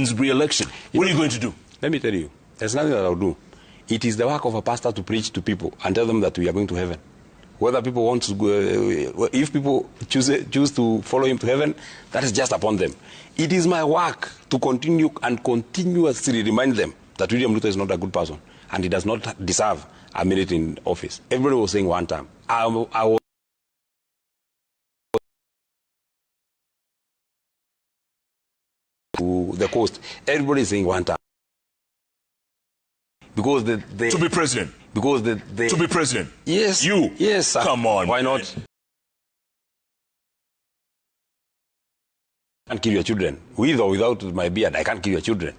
wins re-election. What are you going to do? Let me tell you, there's nothing that I'll do. It is the work of a pastor to preach to people and tell them that we are going to heaven. Whether people want to go, if people choose to follow him to heaven, that is just upon them. It is my work to continue and continuously remind them that William Ruto is not a good person and he does not deserve a minute in office. Everybody was saying one time. I was to the coast. Everybody is saying one time. Because they to be president. Because they to be president. Yes. You. Yes. Sir. Come on. Why not? I can't kill your children. With or without my beard, I can't kill your children.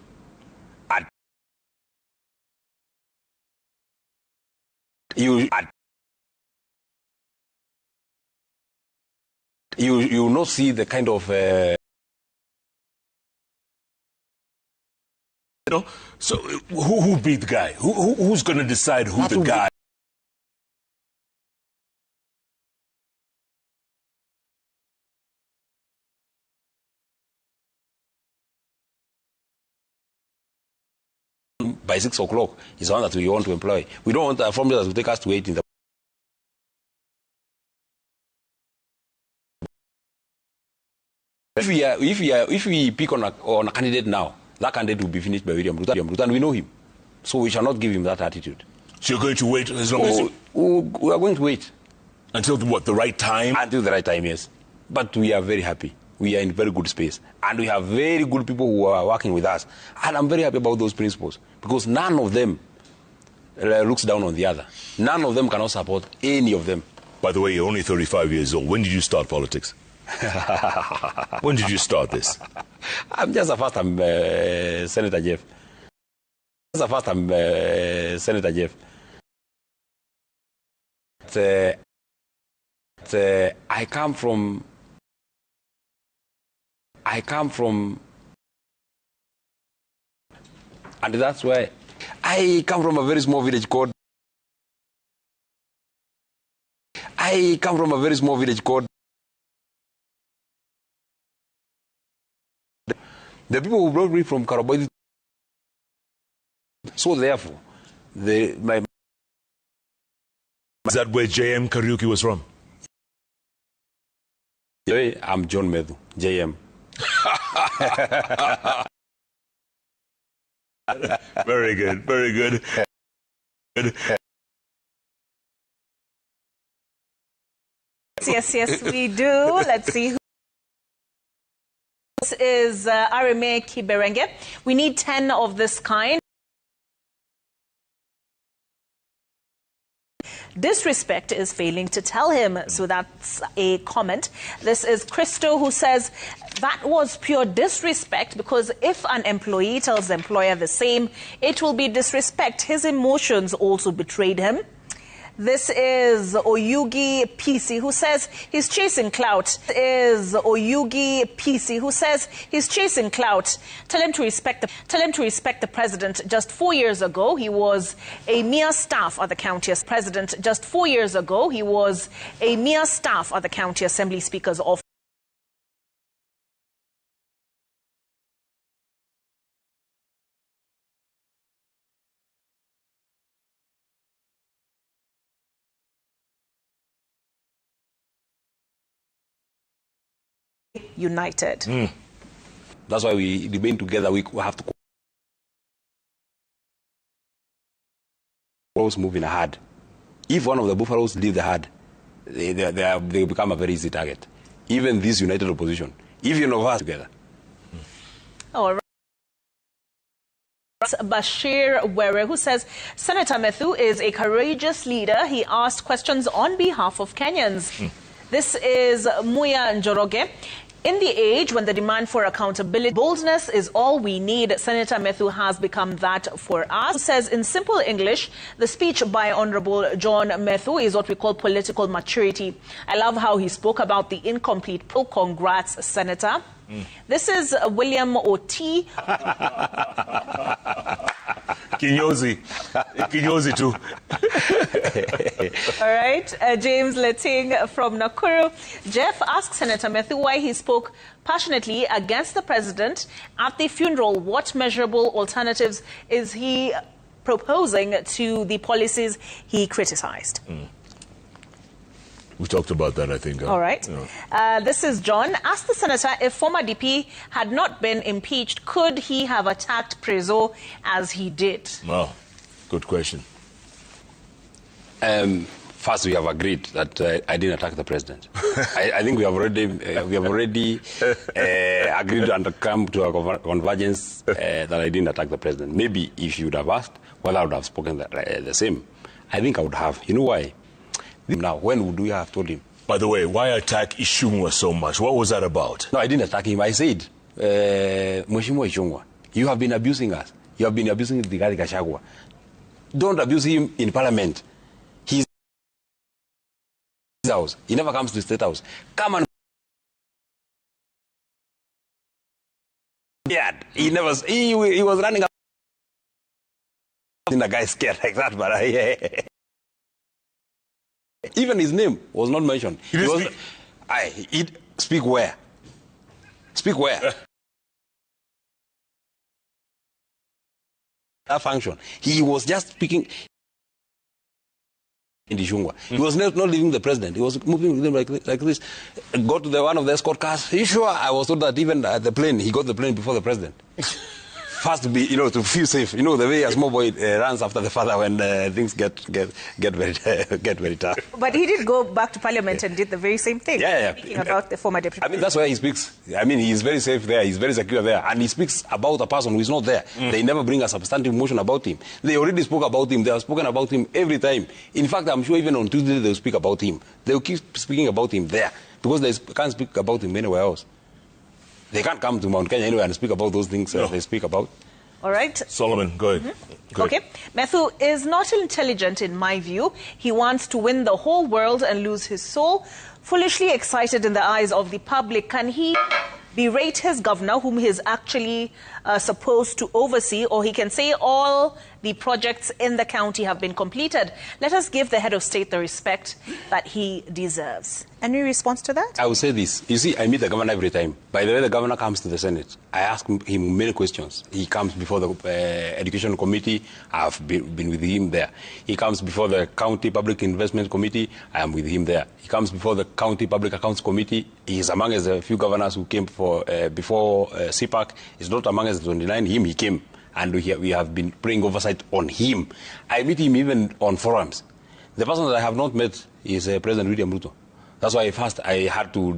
You will not see the kind of so who beat the guy? Who's going to decide who the guy? By 6 o'clock is the one that we want to employ. We don't want a formula that will take us to 8 in the If we pick on a candidate now, that candidate will be finished by William Ruto, and we know him. So we shall not give him that attitude. So you're going to wait as long as we are going to wait. Until what, the right time? Until the right time, yes. But we are very happy. We are in very good space. And we have very good people who are working with us. And I'm very happy about those principles. Because none of them looks down on the other. None of them cannot support any of them. By the way, you're only 35 years old. When did you start politics? When did you start this? I'm just a first-time Senator Jeff. Just a first-time Senator Jeff. I come from, and that's why I come from a very small village called. The people who brought me from Karaboy. So therefore, is that where JM Kariuki was from? I'm John Methu, JM. Very good, very good. Yes, we do. Let's see who. This is Arime Kiberenge. We need 10 of this kind. Disrespect is failing to tell him. So that's a comment. This is Christo, who says that was pure disrespect, because if an employee tells the employer the same, it will be disrespect. His emotions also betrayed him. This is Oyugi PC, who says he's chasing clout. Tell him to respect the president. Just 4 years ago, he was a mere staff at the county president. Just 4 years ago, he was a mere staff at the county assembly speaker's office. United. That's why we remain together. We have to buffaloes moving a herd. If one of the buffaloes leave the herd, they become a very easy target. Even this united opposition, even of us together. All right. Bashir Were, who says Senator Methu is a courageous leader. He asked questions on behalf of Kenyans. This is Muya Njoroge. In the age when the demand for accountability, boldness is all we need, Senator Methu has become that for us. Says in simple English, the speech by Honorable John Methu is what we call political maturity. I love how he spoke about the incomplete poll. Congrats, Senator. This is William O.T. Kinyozi too. All right. James Letting from Nakuru. Jeff asked Senator Methu why he spoke passionately against the president at the funeral. What measurable alternatives is he proposing to the policies he criticized? We talked about that, I think. All right. This is John. Asked the senator if former DP had not been impeached, could he have attacked Prezo as he did? Wow, good question. First, we have agreed that I didn't attack the president. I think we have already agreed and come to a convergence that I didn't attack the president. Maybe if you would have asked whether I would have spoken the same, I think I would have. You know why? Now, when would we have told him? By the way, why attack Ishungwa so much? What was that about? No, I didn't attack him. I said, Mheshimiwa Ishungwa, you have been abusing us. You have been abusing Rigathi Gachagua. Don't abuse him in parliament. He's house. He never comes to the State House. Come and he never. He was running up. The guy scared like that, but even his name was not mentioned. Speak where? Speak where? That function. He was just speaking in the Shungwa. He was not leaving the president. He was moving with him like this. Go to one of the escort cars. Are you sure? I was told that even at the plane, he got the plane before the president. First to be, to feel safe. The way a small boy runs after the father when things get very tough. But he did go back to parliament and did the very same thing. Speaking about the former deputy. I mean, that's why he speaks. I mean, he is very safe there. He's very secure there. And he speaks about a person who is not there. They never bring a substantive motion about him. They already spoke about him. They have spoken about him every time. In fact, I'm sure even on Tuesday they'll speak about him. They'll keep speaking about him there because they can't speak about him anywhere else. They can't come to Mount Kenya anyway and speak about those things they speak about. All right. Solomon, go ahead. Okay. Methu is not intelligent in my view. He wants to win the whole world and lose his soul. Foolishly excited in the eyes of the public. Can he berate his governor, whom he is actually supposed to oversee, or he can say all the projects in the county have been completed? Let us give the head of state the respect that he deserves. Any response to that? I will say this. You see, I meet the governor every time. By the way, the governor comes to the Senate. I ask him many questions. He comes before the Education Committee. I've been with him there. He comes before the County Public Investment Committee. I am with him there. He comes before the County Public Accounts Committee. He is among the few governors who came before CPAC. He's not among the 29. He came. And we have been paying oversight on him. I meet him even on forums. The person that I have not met is President William Ruto. That's why first I had to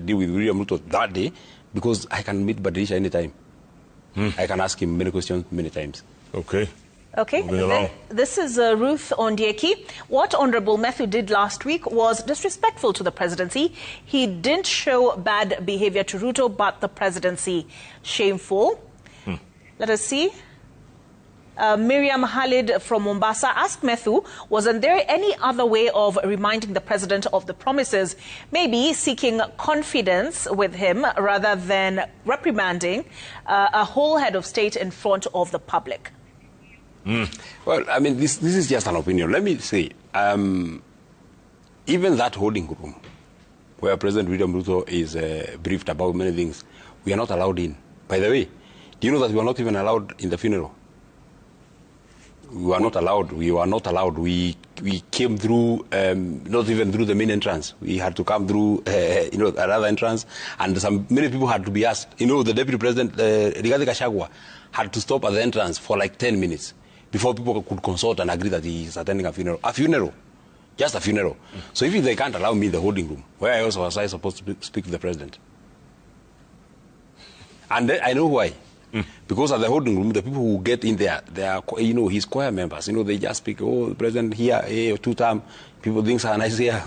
deal with William Ruto that day, because I can meet Badilisha anytime. I can ask him many questions many times. Okay. Okay. This is Ruth Ondieki. What Honorable Methu did last week was disrespectful to the presidency. He didn't show bad behavior to Ruto, but the presidency shameful. Let us see. Miriam Khalid from Mombasa asked Methu, wasn't there any other way of reminding the president of the promises? Maybe seeking confidence with him rather than reprimanding a whole head of state in front of the public. Well, I mean, this is just an opinion. Let me say, even that holding room where President William Ruto is briefed about many things, we are not allowed in. By the way, do you know that we are not even allowed in the funeral? We were not allowed. We were not allowed. We came through, not even through the main entrance. We had to come through, another entrance, and many people had to be asked. The Deputy President, Rigathi Gachagua, had to stop at the entrance for like 10 minutes before people could consult and agree that he is attending a funeral. A funeral, just a funeral. So if they can't allow me in the holding room, where else was I supposed to speak to the president? And I know why. Because at the holding room, the people who get in there, they are, his choir members. They just speak, the president here, 2-term, people things are nice here.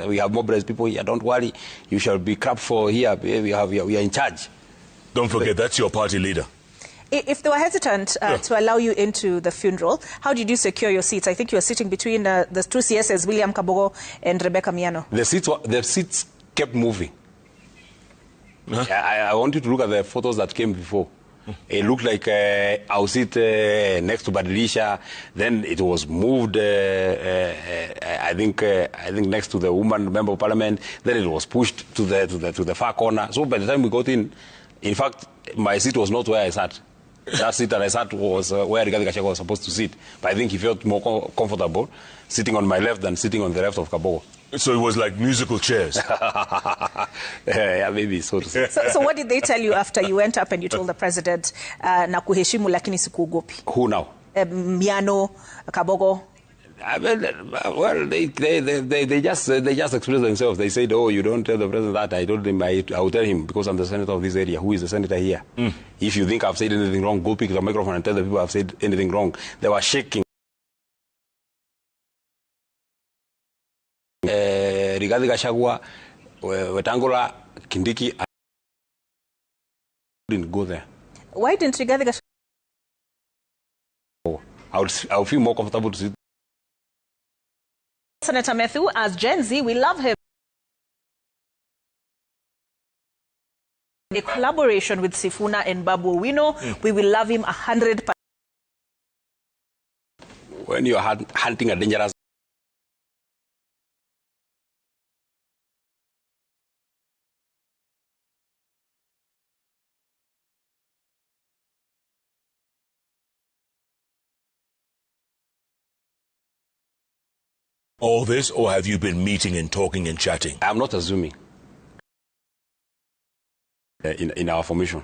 We have mobilized people here. Don't worry, you shall be clapped for here. We are in charge. Don't forget, that's your party leader. If they were hesitant to allow you into the funeral, how did you secure your seats? I think you were sitting between the two CSs, William Kabogo and Rebecca Miano. The seats kept moving. I want you to look at the photos that came before. It looked like I'll sit next to Badilisha. Then it was moved, I think next to the woman member of parliament. Then it was pushed to the far corner. So by the time we got in fact, my seat was not where I sat. That seat that I sat was where Rigathi Gachagua was supposed to sit. But I think he felt more comfortable sitting on my left than sitting on the left of Kabogo. So it was like musical chairs. Yeah, maybe so to say. So what did they tell you after you went up and you told the president, na kuheshimu lakini sikuogopi? Who now? Miano, Kabogo? Well, they just expressed themselves. They said, "Oh, you don't tell the president that." I told him I will tell him because I'm the senator of this area. Who is the senator here? If you think I've said anything wrong, go pick the microphone and tell the people I've said anything wrong. They were shaking. Rigathi Gachagua, Wetangula, Kindiki, I didn't go there. Why didn't Rigathi Gachagua? I would feel more comfortable to sit. Senator Methu, as Gen Z, we love him. A collaboration with Sifuna and Babu Owino, we will love him 100%. When you're hunting a dangerous. All this, or have you been meeting and talking and chatting? I'm not assuming. In our formation,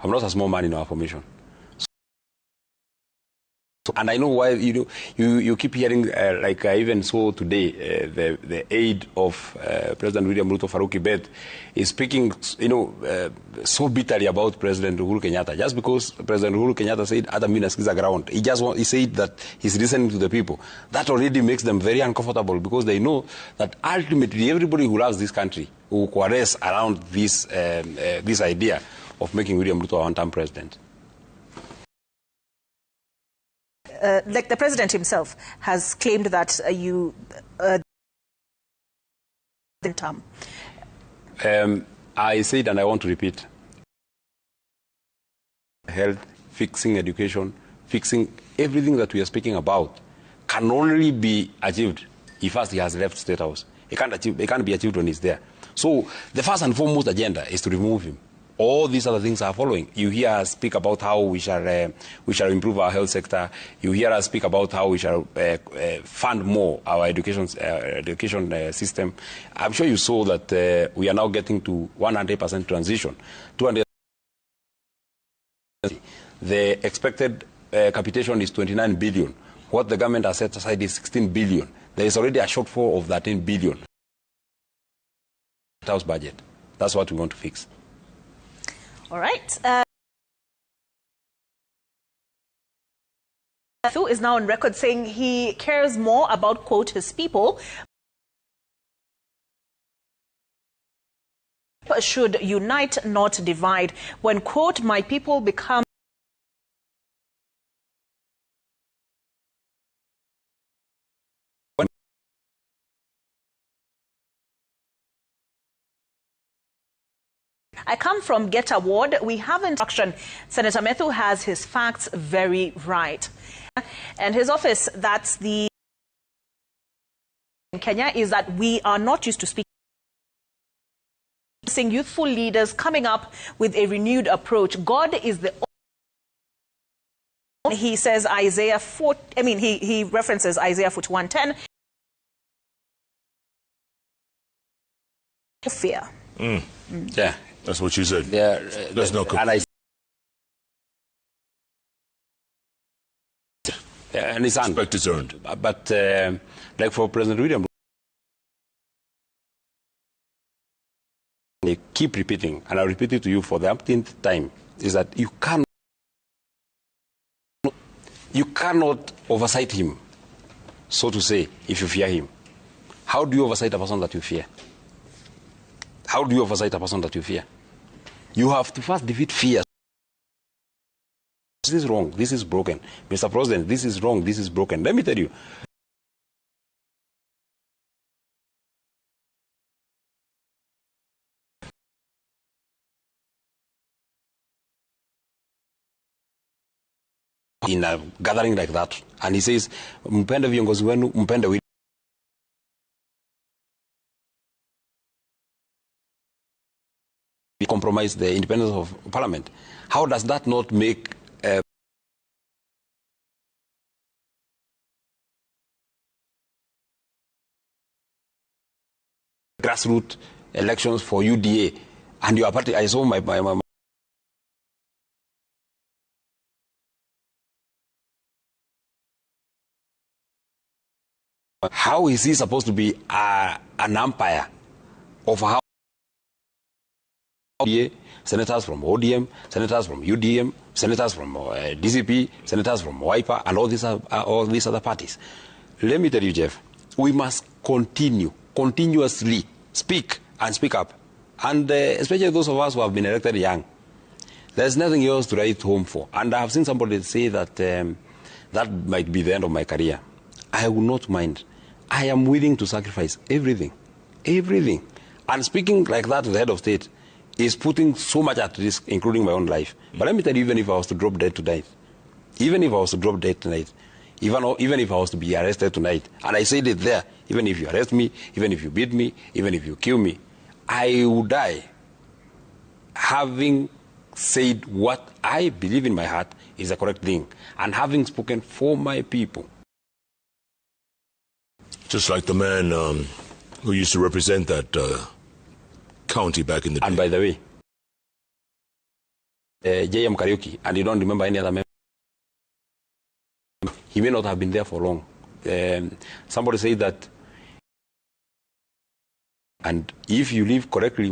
I'm not a small man in our formation. And I know why you keep hearing like I even saw today the aide of President William Ruto, Faruqi Bet, is speaking so bitterly about President Uhuru Kenyatta just because President Uhuru Kenyatta said other ministers are ground. He said that he's listening to the people. That already makes them very uncomfortable because they know that ultimately everybody who loves this country will coalesce around this this idea of making William Ruto a one-term president. Like the president himself has claimed that you term. I said, and I want to repeat, health, fixing education, fixing everything that we are speaking about can only be achieved if first he has left State House. It can't be achieved when he's there. So the first and foremost agenda is to remove him. All these other things are following. You hear us speak about how we shall improve our health sector. You hear us speak about how we shall fund more our education system. I'm sure you saw that we are now getting to 100% transition. 200. The expected capitation is 29 billion. What the government has set aside is 16 billion. There is already a shortfall of that 10 billion. House budget. That's what we want to fix. All right. Methu is now on record saying he cares more about, quote, his people. Should unite, not divide. When, quote, my people become I come from Get Award. We have instruction. Senator Methu has his facts very right. And his office, that's the in Kenya, is that we are not used to speaking. Seeing youthful leaders coming up with a renewed approach. God is the he says Isaiah 4, I mean, he references Isaiah 41:10. Fear. Yeah. That's what you said. Yeah, There's no and it's respect is earned. But like for President William, they keep repeating, and I'll repeat it to you for the umpteenth time, is that you cannot oversight him, so to say, if you fear him. How do you oversight a person that you fear? How do you oversight a person that you fear? You have to first defeat fear. This is wrong. This is broken. Mr. President, this is wrong. This is broken. Let me tell you. in a gathering like that, and he says, mpende viongozi wenu, mpende wili. Compromise the independence of parliament. How does that not make grassroots elections for UDA? And your party, I saw my how is he supposed to be an umpire of how senators from ODM, senators from UDM, senators from DCP, senators from Wiper, and all these other parties? Let me tell you, Jeff, we must continuously speak and speak up. And especially those of us who have been elected young, there's nothing else to write home for. And I have seen somebody say that that might be the end of my career. I will not mind. I am willing to sacrifice everything. Everything. And speaking like that to the head of state is putting so much at risk, including my own life. But let me tell you, even if I was to drop dead tonight, even if I was to drop dead tonight, even if I was to be arrested tonight, and I said it there, even if you arrest me, even if you beat me, even if you kill me, I would die having said what I believe in my heart is the correct thing, and having spoken for my people. Just like the man who used to represent that county back in the day. And by the way, J.M. Kariuki, and you don't remember any other member, he may not have been there for long. Somebody said that, and if you live correctly,